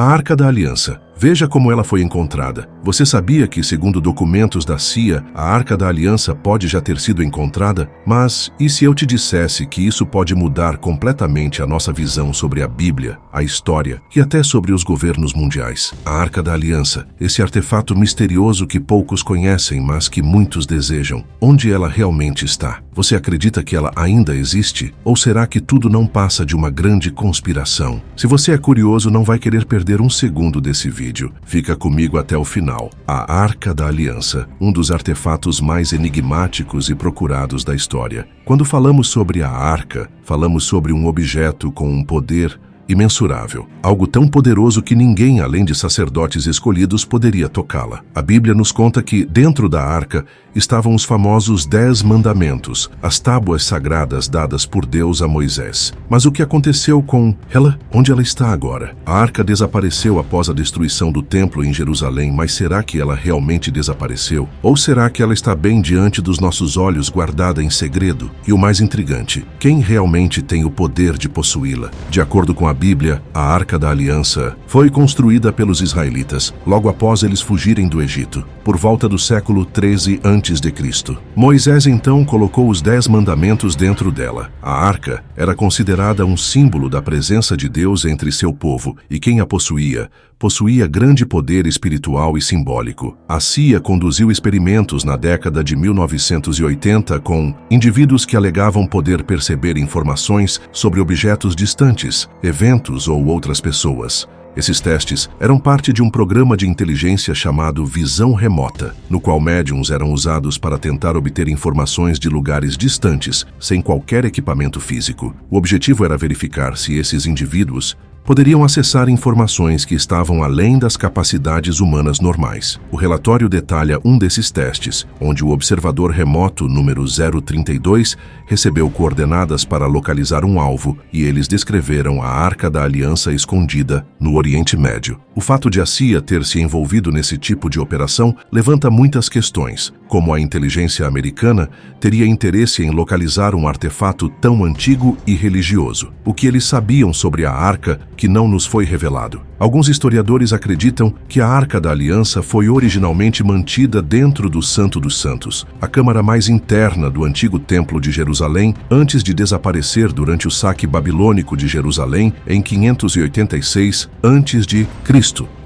A Arca da Aliança. Veja como ela foi encontrada. Você sabia que, segundo documentos da CIA, a Arca da Aliança pode já ter sido encontrada? Mas e se eu te dissesse que isso pode mudar completamente a nossa visão sobre a Bíblia, a história e até sobre os governos mundiais? A Arca da Aliança, esse artefato misterioso que poucos conhecem, mas que muitos desejam. Onde ela realmente está? Você acredita que ela ainda existe? Ou será que tudo não passa de uma grande conspiração? Se você é curioso, não vai querer perder um segundo desse vídeo. Fica comigo até o final. A Arca da Aliança, um dos artefatos mais enigmáticos e procurados da história. Quando falamos sobre a Arca, falamos sobre um objeto com um poder imensurável, algo tão poderoso que ninguém, além de sacerdotes escolhidos, poderia tocá-la. A Bíblia nos conta que, dentro da Arca, estavam os famosos 10 mandamentos, as tábuas sagradas dadas por Deus a Moisés. Mas o que aconteceu com ela? Onde ela está agora? A Arca desapareceu após a destruição do templo em Jerusalém, mas será que ela realmente desapareceu? Ou será que ela está bem diante dos nossos olhos, guardada em segredo? E o mais intrigante, quem realmente tem o poder de possuí-la? De acordo com a Bíblia, a Arca da Aliança foi construída pelos israelitas, logo após eles fugirem do Egito, por volta do século 13 a.C. Moisés então colocou os 10 mandamentos dentro dela. A Arca era considerada um símbolo da presença de Deus entre seu povo, e quem a possuía grande poder espiritual e simbólico. A CIA conduziu experimentos na década de 1980 com indivíduos que alegavam poder perceber informações sobre objetos distantes, eventos ou outras pessoas. Esses testes eram parte de um programa de inteligência chamado Visão Remota, no qual médiums eram usados para tentar obter informações de lugares distantes, sem qualquer equipamento físico. O objetivo era verificar se esses indivíduos poderiam acessar informações que estavam além das capacidades humanas normais. O relatório detalha um desses testes, onde o observador remoto número 032 recebeu coordenadas para localizar um alvo e eles descreveram a Arca da Aliança escondida no Oriente Médio. O fato de a CIA ter se envolvido nesse tipo de operação levanta muitas questões, como a inteligência americana teria interesse em localizar um artefato tão antigo e religioso. O que eles sabiam sobre a Arca que não nos foi revelado? Alguns historiadores acreditam que a Arca da Aliança foi originalmente mantida dentro do Santo dos Santos, a câmara mais interna do antigo Templo de Jerusalém, antes de desaparecer durante o saque babilônico de Jerusalém em 586 a.C.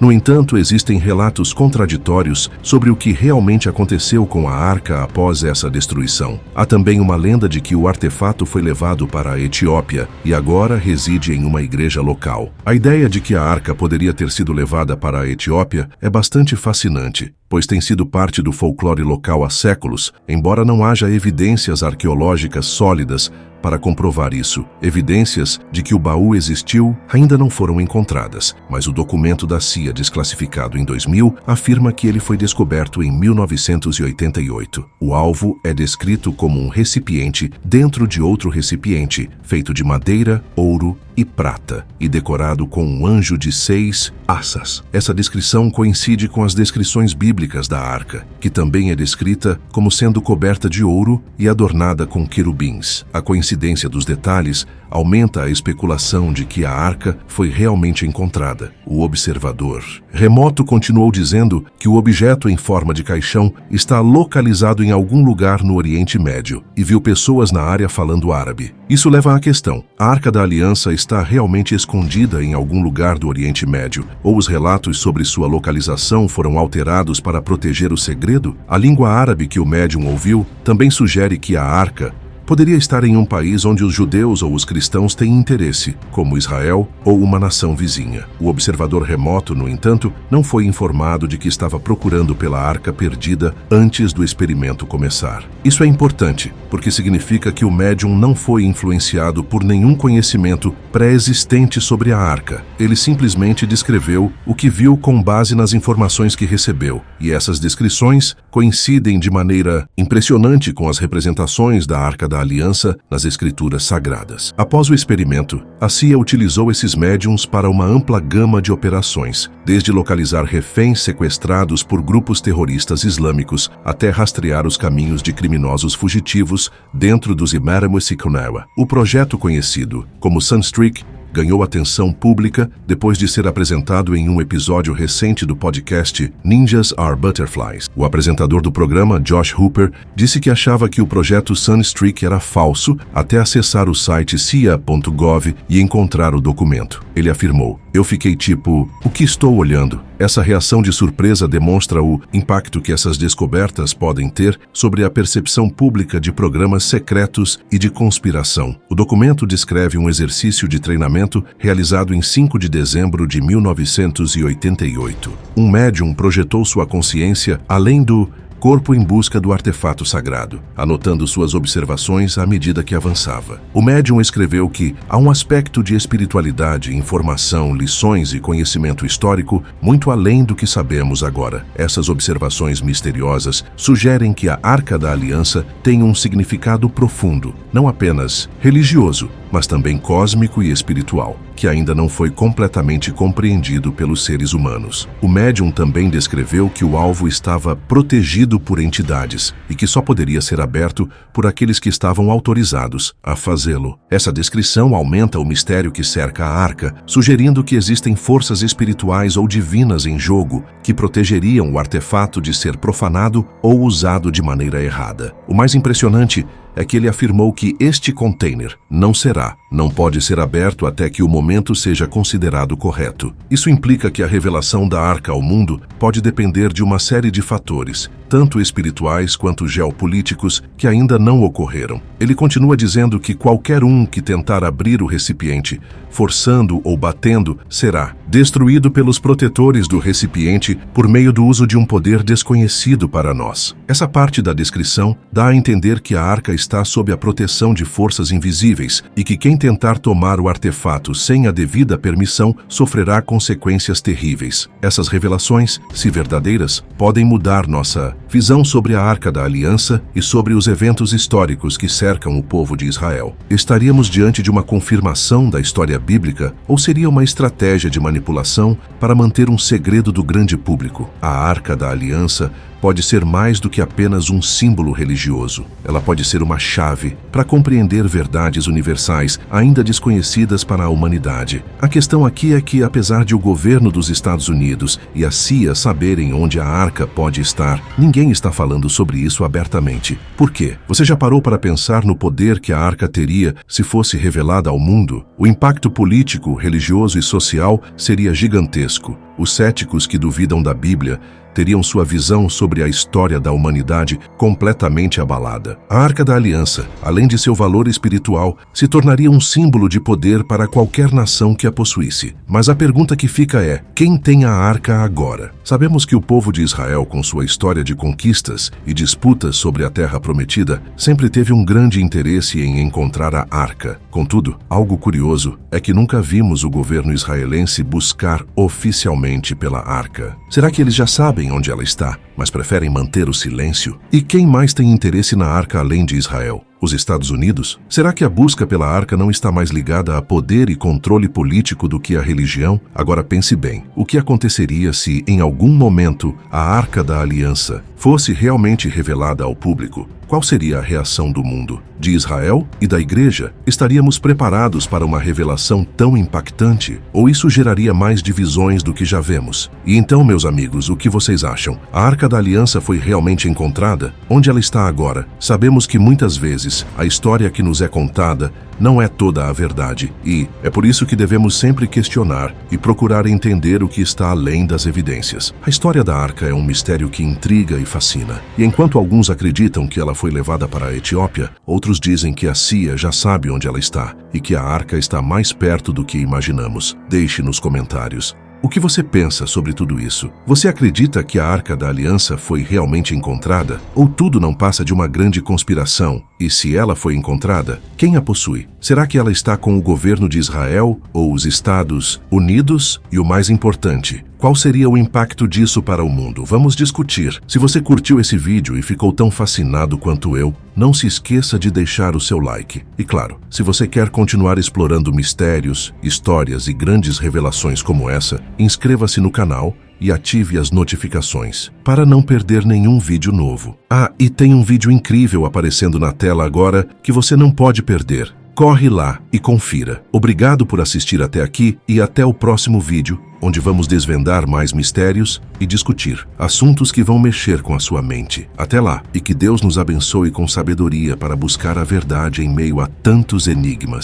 No entanto, existem relatos contraditórios sobre o que realmente aconteceu com a Arca após essa destruição. Há também uma lenda de que o artefato foi levado para a Etiópia e agora reside em uma igreja local. A ideia de que a Arca poderia ter sido levada para a Etiópia é bastante fascinante, pois tem sido parte do folclore local há séculos, embora não haja evidências arqueológicas sólidas para comprovar isso. Evidências de que o baú existiu ainda não foram encontradas, mas o documento da CIA desclassificado em 2000 afirma que ele foi descoberto em 1988. O alvo é descrito como um recipiente dentro de outro recipiente, feito de madeira, ouro e prata, e decorado com um anjo de 6 asas. Essa descrição coincide com as descrições bíblicas da Arca, que também é descrita como sendo coberta de ouro e adornada com querubins. A coincidência dos detalhes aumenta a especulação de que a Arca foi realmente encontrada. O observador remoto continuou dizendo que o objeto em forma de caixão está localizado em algum lugar no Oriente Médio e viu pessoas na área falando árabe. Isso leva à questão: a Arca da Aliança está realmente escondida em algum lugar do Oriente Médio? Ou os relatos sobre sua localização foram alterados para proteger o segredo? A língua árabe que o médium ouviu também sugere que a Arca poderia estar em um país onde os judeus ou os cristãos têm interesse, como Israel ou uma nação vizinha. O observador remoto, no entanto, não foi informado de que estava procurando pela Arca perdida antes do experimento começar. Isso é importante, porque significa que o médium não foi influenciado por nenhum conhecimento pré-existente sobre a Arca. Ele simplesmente descreveu o que viu com base nas informações que recebeu, e essas descrições coincidem de maneira impressionante com as representações da Arca da Aliança nas Escrituras Sagradas. Após o experimento, a CIA utilizou esses médiums para uma ampla gama de operações, desde localizar reféns sequestrados por grupos terroristas islâmicos até rastrear os caminhos de criminosos fugitivos dentro dos Imaramu Sikunawa. O projeto conhecido como Sunstreak ganhou atenção pública depois de ser apresentado em um episódio recente do podcast Ninjas Are Butterflies. O apresentador do programa, Josh Hooper, disse que achava que o projeto Sunstreak era falso até acessar o site cia.gov e encontrar o documento. Ele afirmou: "Eu fiquei tipo, o que estou olhando?" Essa reação de surpresa demonstra o impacto que essas descobertas podem ter sobre a percepção pública de programas secretos e de conspiração. O documento descreve um exercício de treinamento realizado em 5 de dezembro de 1988. Um médium projetou sua consciência além do corpo em busca do artefato sagrado, anotando suas observações à medida que avançava. O médium escreveu que há um aspecto de espiritualidade, informação, lições e conhecimento histórico muito além do que sabemos agora. Essas observações misteriosas sugerem que a Arca da Aliança tem um significado profundo, não apenas religioso, mas também cósmico e espiritual, que ainda não foi completamente compreendido pelos seres humanos. O médium também descreveu que o alvo estava protegido por entidades e que só poderia ser aberto por aqueles que estavam autorizados a fazê-lo. Essa descrição aumenta o mistério que cerca a arca, sugerindo que existem forças espirituais ou divinas em jogo que protegeriam o artefato de ser profanado ou usado de maneira errada. O mais impressionante é que ele afirmou que este container não pode ser aberto até que o momento seja considerado correto. Isso implica que a revelação da arca ao mundo pode depender de uma série de fatores, tanto espirituais quanto geopolíticos, que ainda não ocorreram. Ele continua dizendo que qualquer um que tentar abrir o recipiente, forçando ou batendo, será destruído pelos protetores do recipiente por meio do uso de um poder desconhecido para nós. Essa parte da descrição dá a entender que a arca está sob a proteção de forças invisíveis e que quem tentar tomar o artefato sem a devida permissão sofrerá consequências terríveis. Essas revelações, se verdadeiras, podem mudar nossa visão sobre a Arca da Aliança e sobre os eventos históricos que cercam o povo de Israel. Estaríamos diante de uma confirmação da história bíblica ou seria uma estratégia de manipulação para manter um segredo do grande público? A Arca da Aliança pode ser mais do que apenas um símbolo religioso. Ela pode ser uma chave para compreender verdades universais ainda desconhecidas para a humanidade. A questão aqui é que, apesar de o governo dos Estados Unidos e a CIA saberem onde a arca pode estar, ninguém está falando sobre isso abertamente. Por quê? Você já parou para pensar no poder que a arca teria se fosse revelada ao mundo? O impacto político, religioso e social seria gigantesco. Os céticos que duvidam da Bíblia teriam sua visão sobre a história da humanidade completamente abalada. A Arca da Aliança, além de seu valor espiritual, se tornaria um símbolo de poder para qualquer nação que a possuísse. Mas a pergunta que fica é: quem tem a Arca agora? Sabemos que o povo de Israel, com sua história de conquistas e disputas sobre a Terra Prometida, sempre teve um grande interesse em encontrar a Arca. Contudo, algo curioso é que nunca vimos o governo israelense buscar oficialmente pela Arca. Será que eles já sabem onde ela está, mas preferem manter o silêncio? E quem mais tem interesse na arca além de Israel? Os Estados Unidos? Será que a busca pela arca não está mais ligada a poder e controle político do que a religião? Agora pense bem, o que aconteceria se, em algum momento, a Arca da Aliança fosse realmente revelada ao público? Qual seria a reação do mundo, de Israel e da Igreja? Estaríamos preparados para uma revelação tão impactante? Ou isso geraria mais divisões do que já vemos? E então, meus amigos, o que vocês acham? A Arca da Aliança foi realmente encontrada? Onde ela está agora? Sabemos que muitas vezes a história que nos é contada não é toda a verdade, e é por isso que devemos sempre questionar e procurar entender o que está além das evidências. A história da arca é um mistério que intriga e fascina, e enquanto alguns acreditam que ela foi levada para a Etiópia, outros dizem que a CIA já sabe onde ela está e que a arca está mais perto do que imaginamos. Deixe nos comentários. O que você pensa sobre tudo isso? Você acredita que a Arca da Aliança foi realmente encontrada? Ou tudo não passa de uma grande conspiração? E se ela foi encontrada, quem a possui? Será que ela está com o governo de Israel ou os Estados Unidos? E o mais importante, qual seria o impacto disso para o mundo? Vamos discutir. Se você curtiu esse vídeo e ficou tão fascinado quanto eu, não se esqueça de deixar o seu like. E claro, se você quer continuar explorando mistérios, histórias e grandes revelações como essa, inscreva-se no canal e ative as notificações para não perder nenhum vídeo novo. Ah, e tem um vídeo incrível aparecendo na tela agora que você não pode perder. Corre lá e confira. Obrigado por assistir até aqui e até o próximo vídeo, onde vamos desvendar mais mistérios e discutir assuntos que vão mexer com a sua mente. Até lá, e que Deus nos abençoe com sabedoria para buscar a verdade em meio a tantos enigmas.